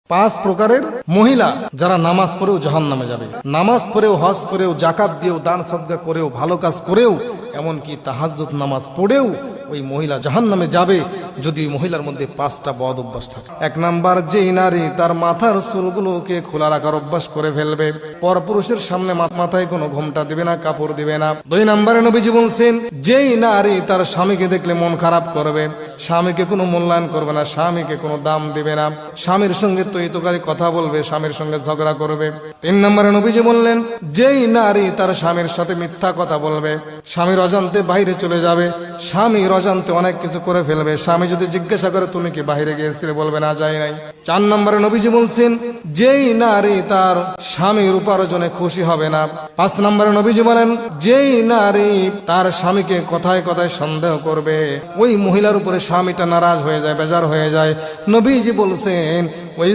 পাঁচ প্রকারের মহিলা যারা নামাজ পড়েও জাহান্নামে যাবে। নামাজ পড়েও, হজ করেও, জাকাত দিয়েও, দান সদকা করেও, ভালো কাজ করেও, এমনকি তাহাজ্জুদ নামাজ পড়েও ওই মহিলা জাহান্নামে যাবে যদি মহিলার মধ্যে পাঁচটা বদ অভ্যাস থাকে। এক নাম্বার, যেই নারী তার মাথার চুলগুলোকে খোলা রাখার অভ্যাস করে ফেলবে, পরপুরুষের সামনে মাথায় কোনো ঘোমটা দিবে না, কাপড় দিবে না। দুই নাম্বারে নবীজি বলছেন, যেই নারী তার স্বামীকে দেখলে মন খারাপ করবে, স্বামীকে কোনো মূল্যায়ন করবে না, স্বামীকে কোনো দাম দিবে না, স্বামীর সঙ্গে তৈতকারী কথা বলবে, স্বামীর সঙ্গে ঝগড়া করবে। তিন নম্বরে নবীজি বললেন, যেই নারী তার স্বামীর সাথে মিথ্যা কথা বলবে, স্বামীর অজান্তে বাইরে চলে যাবে, স্বামীর অজান্তে অনেক কিছু করে ফেলবে, স্বামী যদি জিজ্ঞাসা করে তুমি কি বাইরে গিয়েছিলে, বলবে না যাই নাই। চার নম্বরে নবীজি বলছেন, যেই নারী তার স্বামীর উপার্জনে খুশি হবে না। পাঁচ নম্বরে নবীজি বলেন, যেই নারী তার স্বামীকে কথায় কথায় সন্দেহ করবে, ওই মহিলার উপরে স্বামীটা নারাজ হয়ে যায়, বেজার হয়ে যায়। নবীজি বলছেন, ওই